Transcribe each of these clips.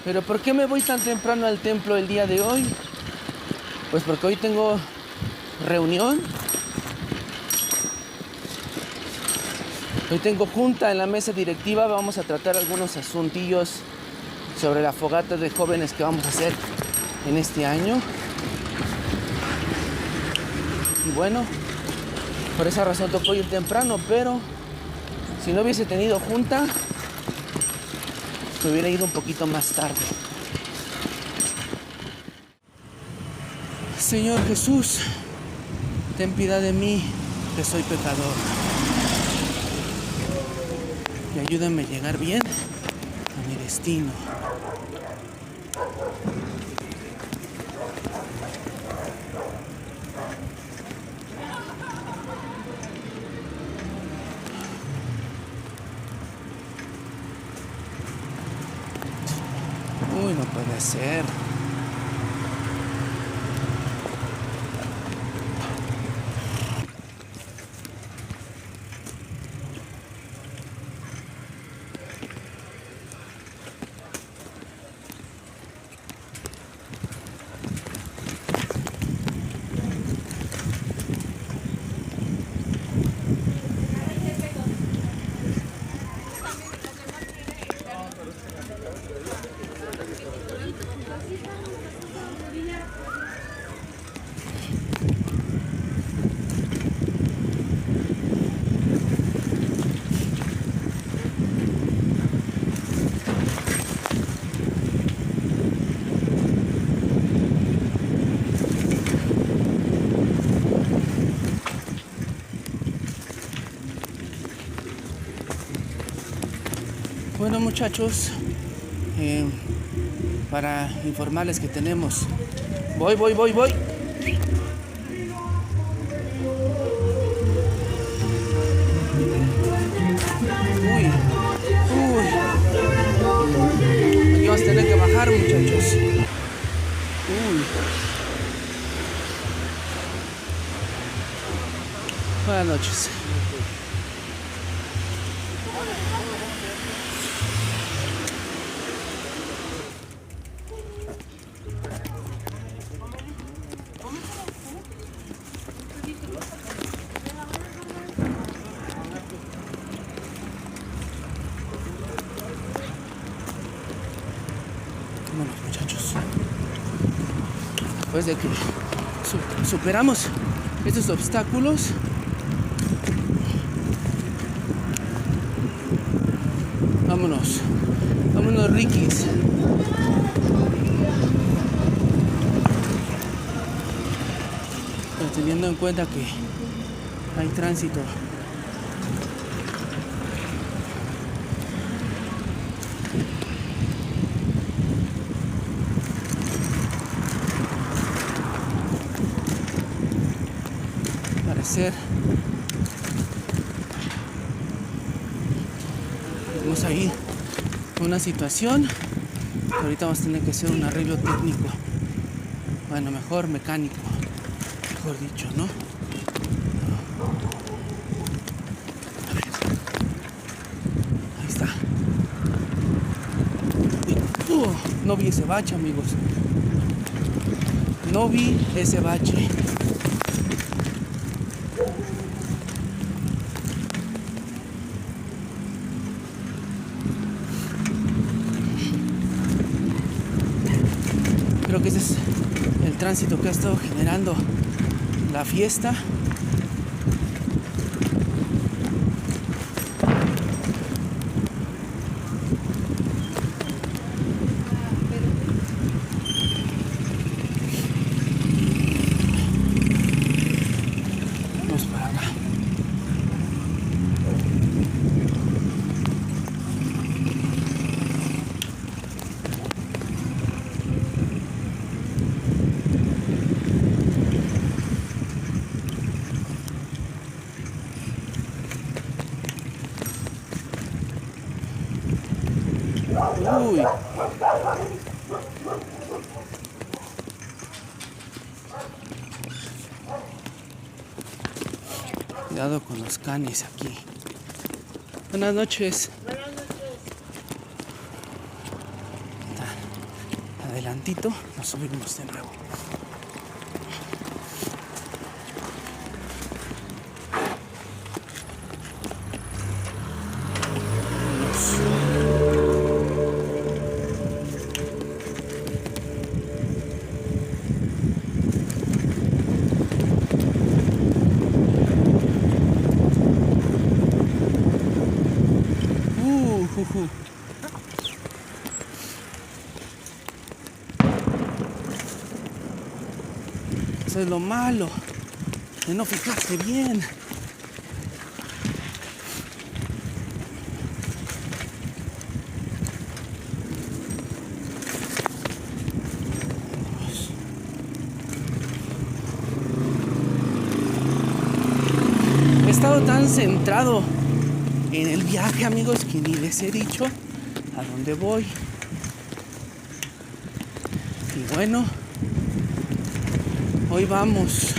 Pero ¿por qué me voy tan temprano al templo el día de hoy? Pues porque hoy tengo reunión. Hoy tengo junta en la mesa directiva. Vamos a tratar algunos asuntillos sobre la fogata de jóvenes que vamos a hacer en este año. Y bueno, por esa razón tocó ir temprano, pero si no hubiese tenido junta, me hubiera ido un poquito más tarde. Señor Jesús, ten piedad de mí, que soy pecador. Y ayúdame a llegar bien a mi destino. Uy, no puede ser. Bueno, muchachos, para informarles que tenemos... Voy. Uy, aquí vamos a tener que bajar, muchachos. Uy. Buenas noches. Bueno, muchachos, después de que superamos estos obstáculos, vámonos, Rikis. Pero teniendo en cuenta que hay tránsito, parecer vamos a ir con una situación. Ahorita vamos a tener que hacer un arreglo técnico. Bueno, mejor mecánico, mejor dicho, ¿no? A ver. Ahí está. No vi ese bache, amigos. No vi ese bache. Creo que ese es el tránsito que ha estado generando la fiesta. Vamos para acá. Uy. Cuidado con los canes aquí. Buenas noches. Buenas noches. tantito, nos subimos de nuevo. Eso es lo malo de no fijarse bien. He estado tan centrado en el viaje, amigos, que ni les he dicho a dónde voy. Y bueno, hoy vamos.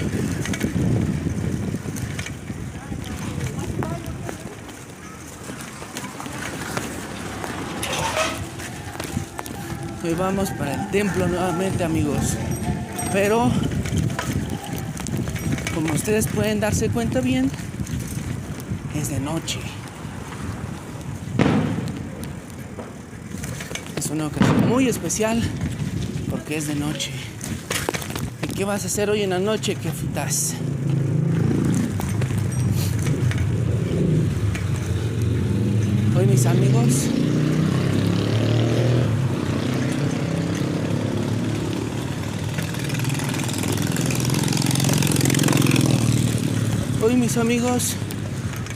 Hoy vamos para el templo nuevamente, amigos. Pero, como ustedes pueden darse cuenta bien, es de noche. Es una ocasión muy especial porque es de noche. ¿Y qué vas a hacer hoy en la noche, Kefitas? Hoy, mis amigos,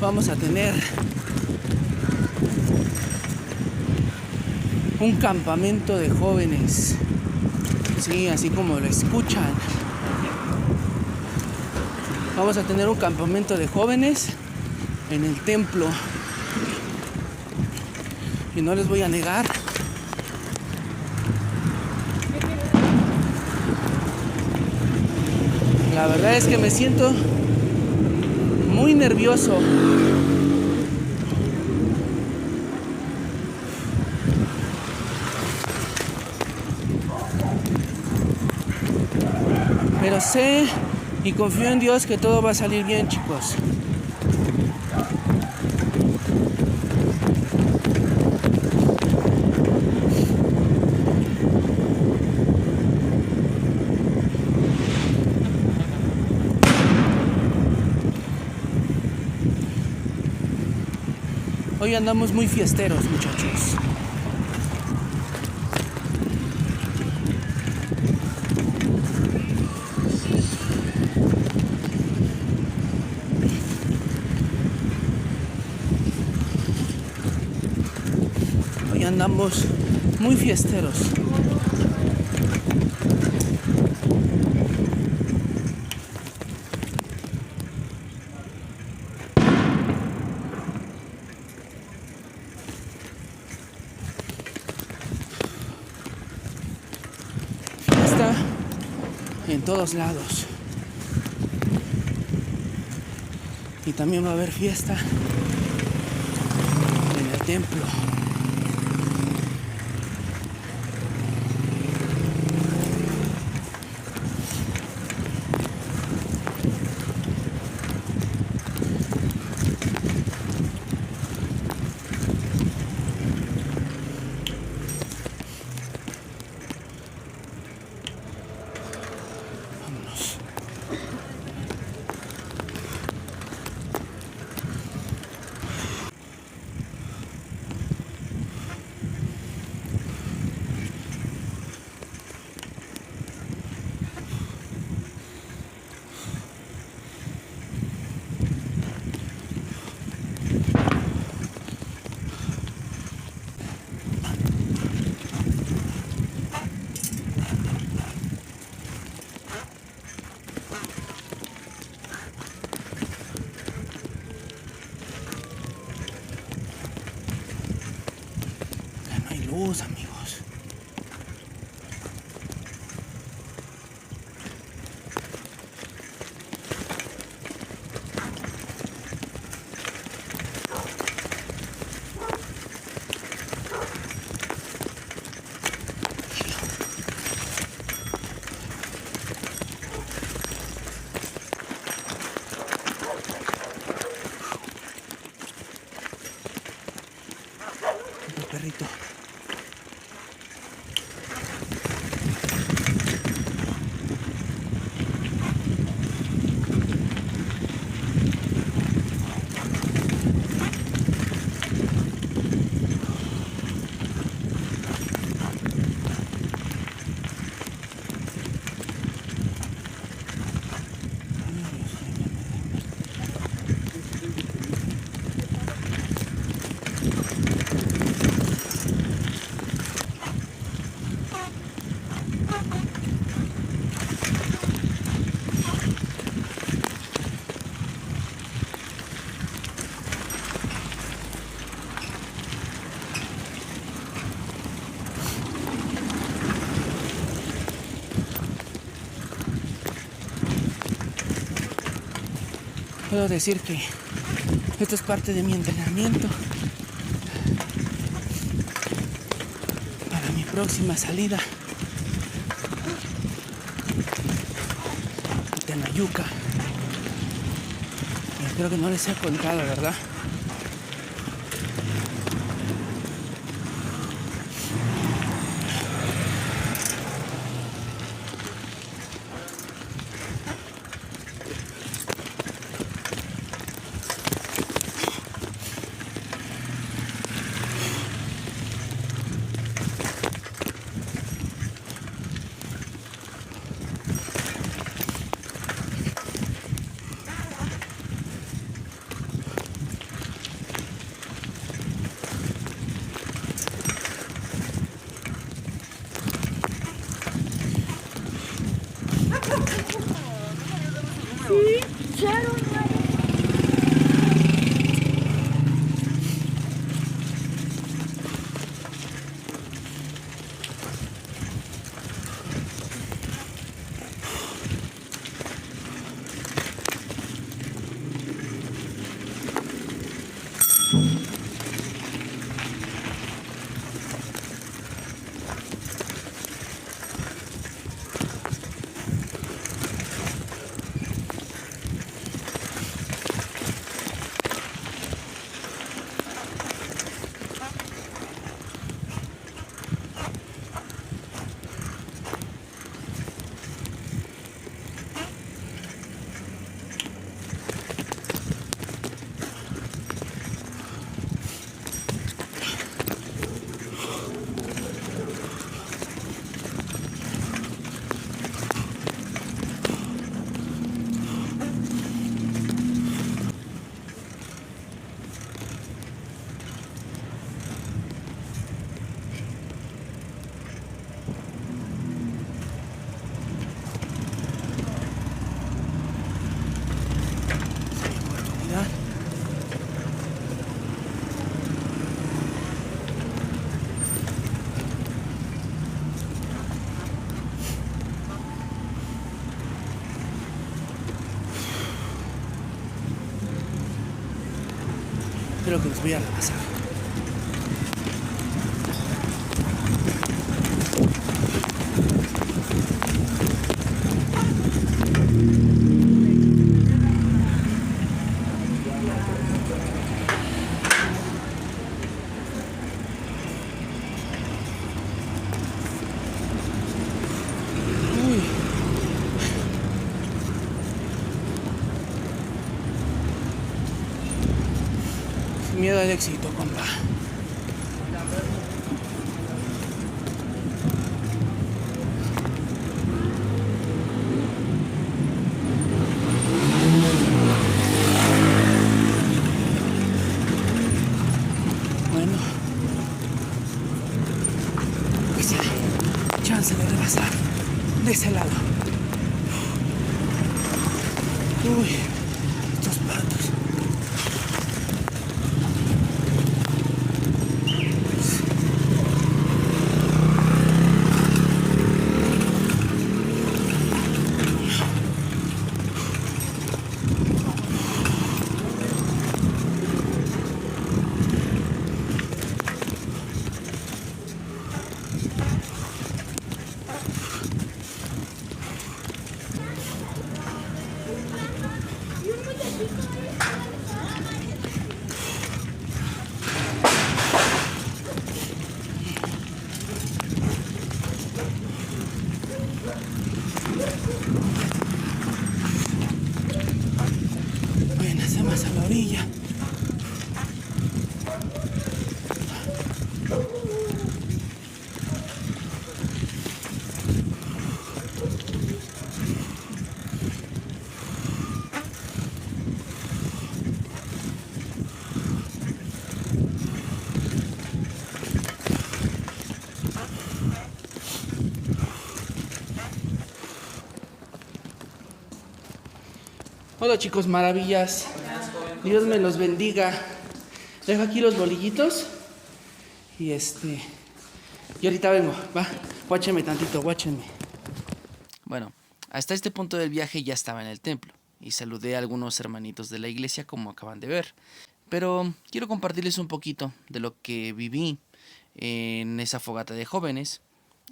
vamos a tener un campamento de jóvenes. Sí, así como lo escuchan. Vamos a tener un campamento de jóvenes en el templo. Y no les voy a negar, la verdad es que me siento muy nervioso. Pero sé y confío en Dios que todo va a salir bien, chicos. Hoy andamos muy fiesteros, muchachos. Hoy andamos muy fiesteros. Fiesta en todos lados. Y también va a haber fiesta en el templo. Vámonos. Ya no hay luz, amigos. puedo decir que esto es parte de mi entrenamiento para mi próxima salida a Tenayuca. Creo que no les he contado, ¿verdad? Creo que los voy a rebasar. Miedo al éxito, compa. Bueno, pues ya, chance de rebasar de ese lado. Uy, estos patos. Más a la orilla. Hola chicos maravillas, Dios me los bendiga. Dejo aquí los bolillitos y y ahorita vengo, va, guáchenme tantito, guáchenme. Bueno, hasta este punto del viaje ya estaba en el templo y saludé a algunos hermanitos de la iglesia, como acaban de ver. Pero quiero compartirles un poquito de lo que viví en esa fogata de jóvenes,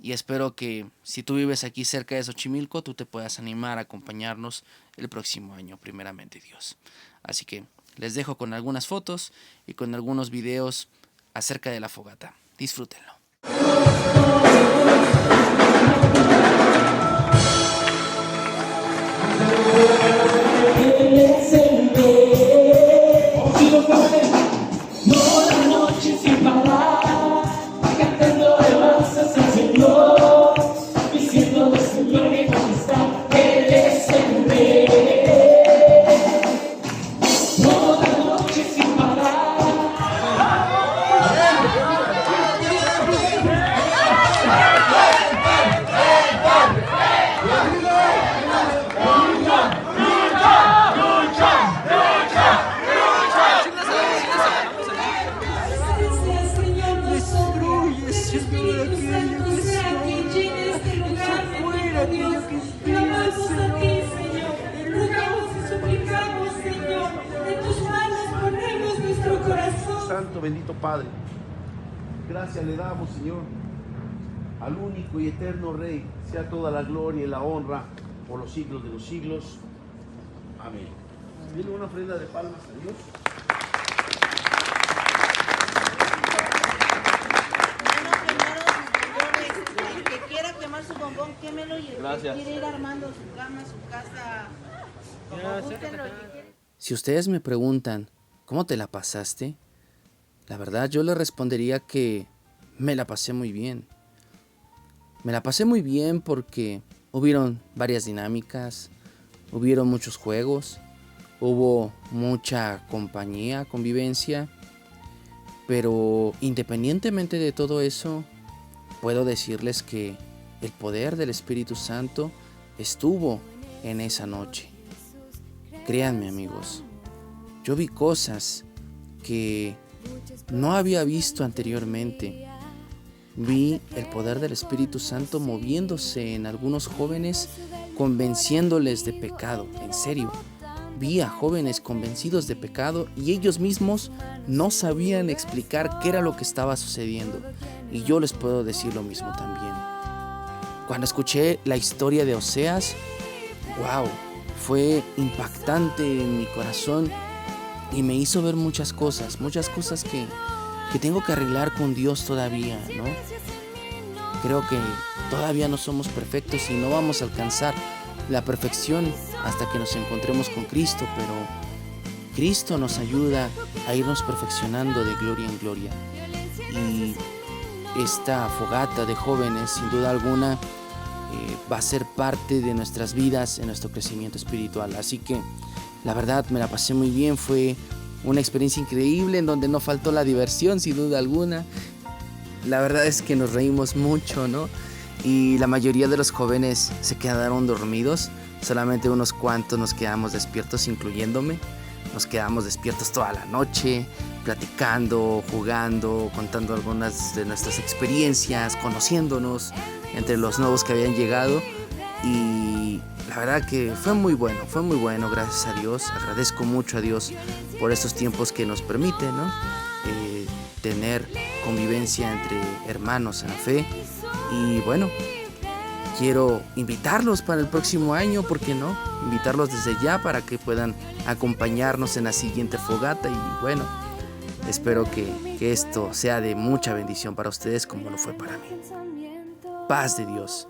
y espero que si tú vives aquí cerca de Xochimilco, tú te puedas animar a acompañarnos el próximo año, primeramente Dios. Así que les dejo con algunas fotos y con algunos videos acerca de la fogata. Disfrútenlo. Santo, bendito Padre, gracias le damos, Señor, al único y eterno Rey, sea toda la gloria y la honra por los siglos de los siglos. Amén. Viene una ofrenda de palmas a Dios. El que quiera quemar su bombón, quémelo, y el que quiere ir armando su cama, su casa, como gusten, lo que quiera. Si ustedes me preguntan, ¿cómo te la pasaste? La verdad yo les respondería que me la pasé muy bien. Me la pasé muy bien porque hubieron varias dinámicas, hubieron muchos juegos, hubo mucha compañía, convivencia, pero independientemente de todo eso, puedo decirles que el poder del Espíritu Santo estuvo en esa noche. Créanme, amigos, yo vi cosas que no había visto anteriormente. Vi el poder del Espíritu Santo moviéndose en algunos jóvenes, convenciéndoles de pecado. En serio, vi a jóvenes convencidos de pecado y ellos mismos no sabían explicar qué era lo que estaba sucediendo. Y yo les puedo decir lo mismo también. Cuando escuché la historia de Oseas, wow, fue impactante en mi corazón y me hizo ver muchas cosas que tengo que arreglar con Dios todavía, ¿no? Creo que todavía no somos perfectos y no vamos a alcanzar la perfección hasta que nos encontremos con Cristo, pero Cristo nos ayuda a irnos perfeccionando de gloria en gloria. Y esta fogata de jóvenes, sin duda alguna, va a ser parte de nuestras vidas en nuestro crecimiento espiritual. Así que la verdad me la pasé muy bien, fue una experiencia increíble en donde no faltó la diversión, sin duda alguna. La verdad es que nos reímos mucho, ¿no? Y la mayoría de los jóvenes se quedaron dormidos, solamente unos cuantos nos quedamos despiertos, incluyéndome. Nos quedamos despiertos toda la noche, platicando, jugando, contando algunas de nuestras experiencias, conociéndonos entre los nuevos que habían llegado. Y la verdad que fue muy bueno, gracias a Dios. Agradezco mucho a Dios por estos tiempos que nos permite, ¿no? Tener convivencia entre hermanos en la fe. Y bueno, quiero invitarlos para el próximo año, ¿por qué no? Invitarlos desde ya para que puedan acompañarnos en la siguiente fogata. Y bueno, espero que esto sea de mucha bendición para ustedes como lo fue para mí. Paz de Dios.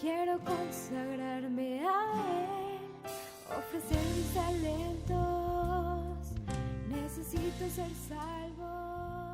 Quiero consagrarme a Él, ofrecer mis talentos, necesito ser salvo.